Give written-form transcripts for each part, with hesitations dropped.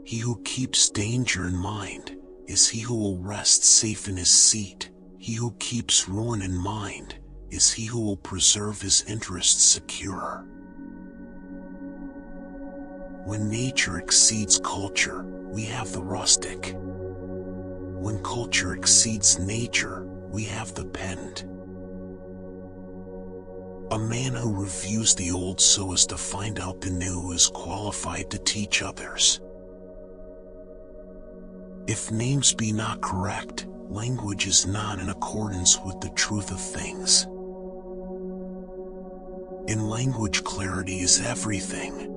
He who keeps danger in mind is he who will rest safe in his seat. He who keeps ruin in mind is he who will preserve his interests secure. When nature exceeds culture, we have the rustic. When culture exceeds nature, we have the pedant. A man who reviews the old so as to find out the new is qualified to teach others. If names be not correct, language is not in accordance with the truth of things. In language, clarity is everything.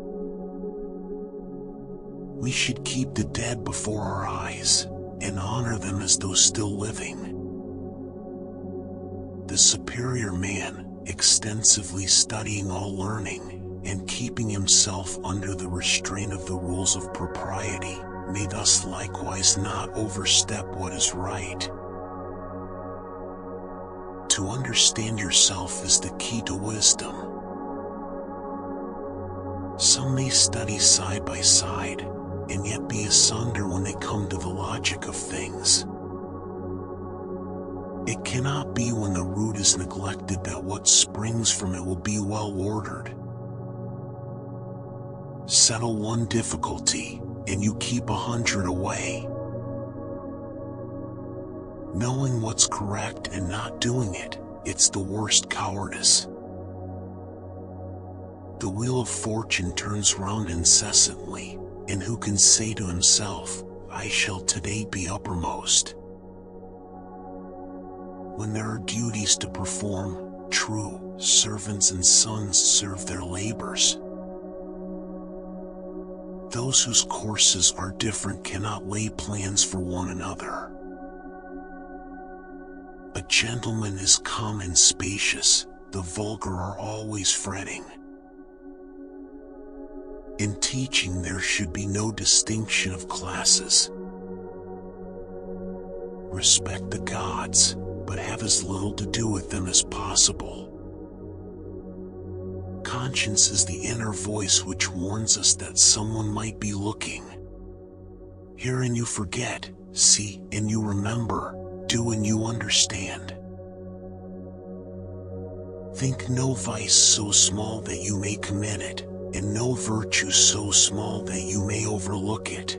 We should keep the dead before our eyes and honor them as though still living. The superior man, extensively studying all learning and keeping himself under the restraint of the rules of propriety, may thus likewise not overstep what is right. To understand yourself is the key to wisdom. Some may study side by side, and yet be asunder when they come to the logic of things. It cannot be when the root is neglected that what springs from it will be well ordered. Settle one difficulty, and you keep 100 away. Knowing what's correct and not doing it, it's the worst cowardice. The wheel of fortune turns round incessantly, and who can say to himself, I shall today be uppermost? When there are duties to perform, true servants and sons serve their labors. Those whose courses are different cannot lay plans for one another. A gentleman is calm and spacious, the vulgar are always fretting. In teaching there should be no distinction of classes. Respect the gods, but have as little to do with them as possible. Conscience is the inner voice which warns us that someone might be looking. Hear and you forget, see and you remember, do and you understand. Think no vice so small that you may commit it, and no virtue so small that you may overlook it.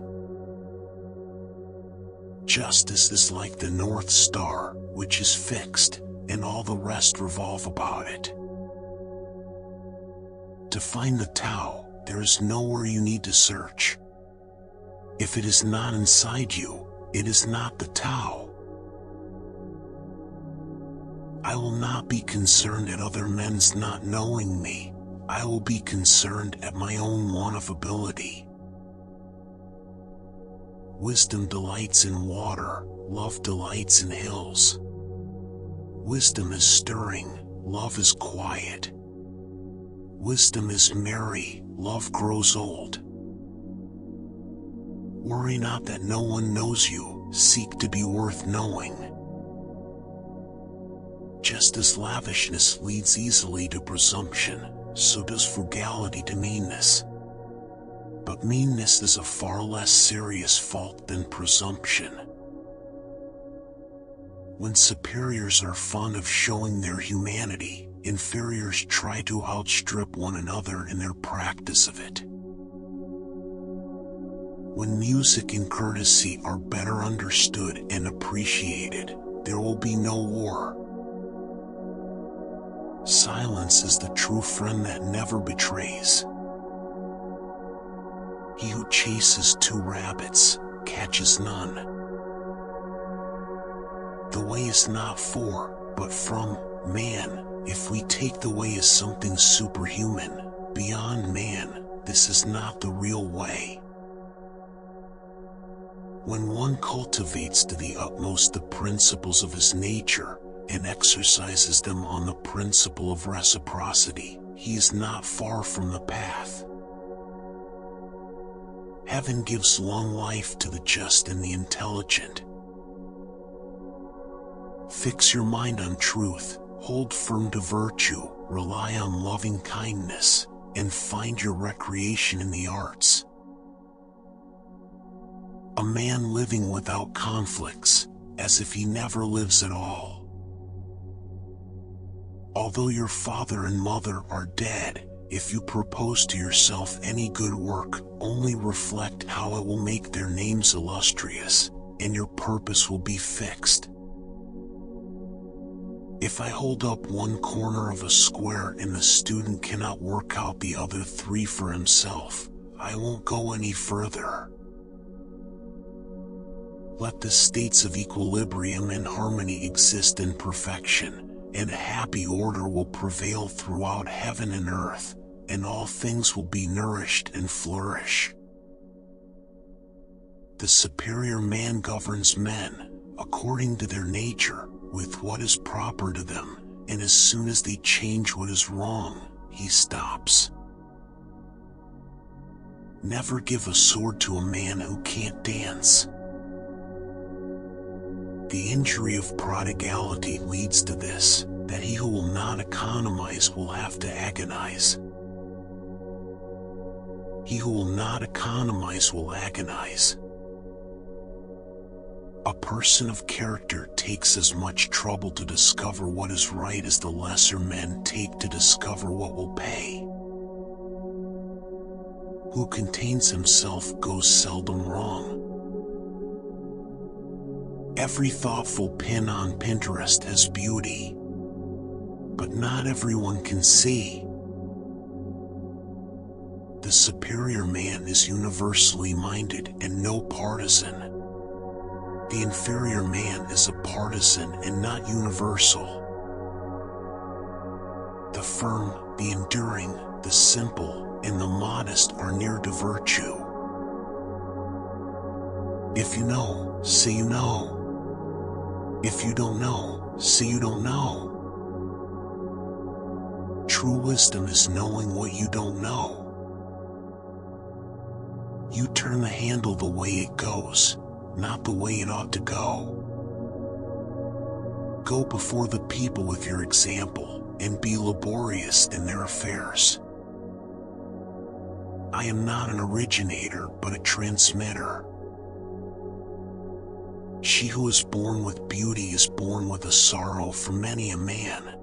Justice is like the North Star, which is fixed, and all the rest revolve about it. To find the Tao, there is nowhere you need to search. If it is not inside you, it is not the Tao. I will not be concerned at other men's not knowing me. I will be concerned at my own want of ability. Wisdom delights in water, love delights in hills. Wisdom is stirring, love is quiet. Wisdom is merry, love grows old. Worry not that no one knows you, seek to be worth knowing. Just as lavishness leads easily to presumption, so does frugality to meanness. But meanness is a far less serious fault than presumption. When superiors are fond of showing their humanity, inferiors try to outstrip one another in their practice of it. When music and courtesy are better understood and appreciated, there will be no war. Silence is the true friend that never betrays. He who chases 2 rabbits, catches none. The way is not for, but from, man. If we take the way as something superhuman, beyond man, this is not the real way. When one cultivates to the utmost the principles of his nature, and exercises them on the principle of reciprocity, he is not far from the path. Heaven gives long life to the just and the intelligent. Fix your mind on truth, hold firm to virtue, rely on loving kindness, and find your recreation in the arts. A man living without conflicts, as if he never lives at all. Although your father and mother are dead, if you propose to yourself any good work, only reflect how it will make their names illustrious, and your purpose will be fixed. If I hold up one corner of a square and the student cannot work out the other three for himself, I won't go any further. Let the states of equilibrium and harmony exist in perfection, and a happy order will prevail throughout heaven and earth, and all things will be nourished and flourish. The superior man governs men, according to their nature, with what is proper to them, and as soon as they change what is wrong, he stops. Never give a sword to a man who can't dance. The injury of prodigality leads to this, that he who will not economize will have to agonize. He who will not economize will agonize. A person of character takes as much trouble to discover what is right as the lesser men take to discover what will pay. Who contains himself goes seldom wrong. Every thoughtful pin on Pinterest has beauty, but not everyone can see. The superior man is universally minded and no partisan. The inferior man is a partisan and not universal. The firm, the enduring, the simple, and the modest are near to virtue. If you know, say you know. If you don't know, say you don't know. True wisdom is knowing what you don't know. You turn the handle the way it goes, not the way it ought to go. Go before the people with your example, and be laborious in their affairs. I am not an originator, but a transmitter. She who is born with beauty is born with a sorrow for many a man.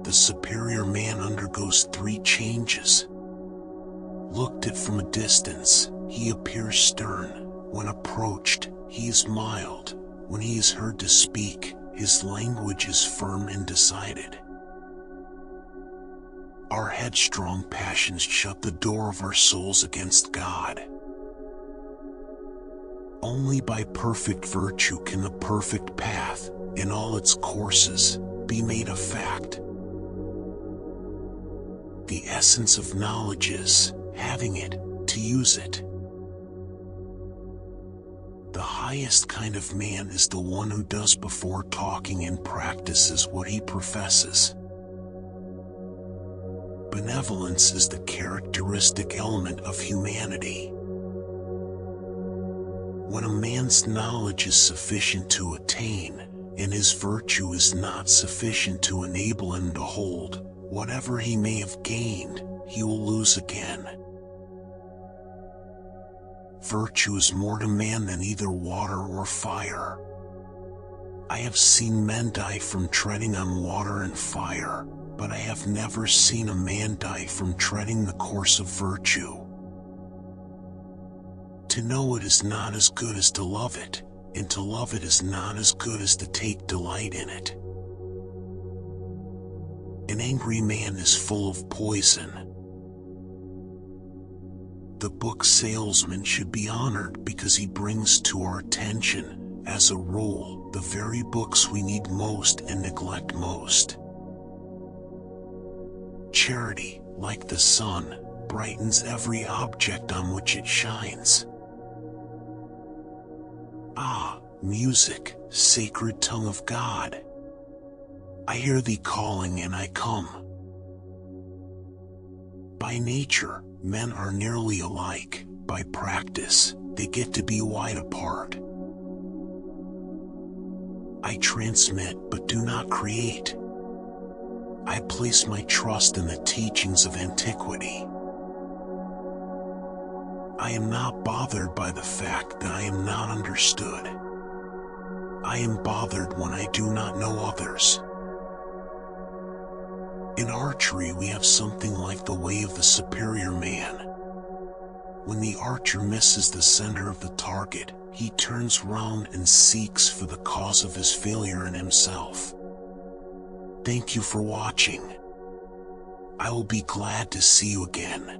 The superior man undergoes three changes. Looked at from a distance, he appears stern. When approached, he is mild. When he is heard to speak, his language is firm and decided. Our headstrong passions shut the door of our souls against God. Only by perfect virtue can the perfect path, in all its courses, be made a fact. The essence of knowledge is, having it, to use it. The highest kind of man is the one who does before talking and practices what he professes. Benevolence is the characteristic element of humanity. When a man's knowledge is sufficient to attain, and his virtue is not sufficient to enable him to hold, whatever he may have gained, he will lose again. Virtue is more to man than either water or fire. I have seen men die from treading on water and fire, but I have never seen a man die from treading the course of virtue. To know it is not as good as to love it, and to love it is not as good as to take delight in it. An angry man is full of poison. The book salesman should be honored because he brings to our attention, as a rule, the very books we need most and neglect most. Charity, like the sun, brightens every object on which it shines. Ah, music, sacred tongue of God. I hear thee calling and I come. By nature, men are nearly alike. By practice, they get to be wide apart. I transmit but do not create. I place my trust in the teachings of antiquity. I am not bothered by the fact that I am not understood. I am bothered when I do not know others. In archery, we have something like the way of the superior man. When the archer misses the center of the target, he turns round and seeks for the cause of his failure in himself. Thank you for watching. I will be glad to see you again.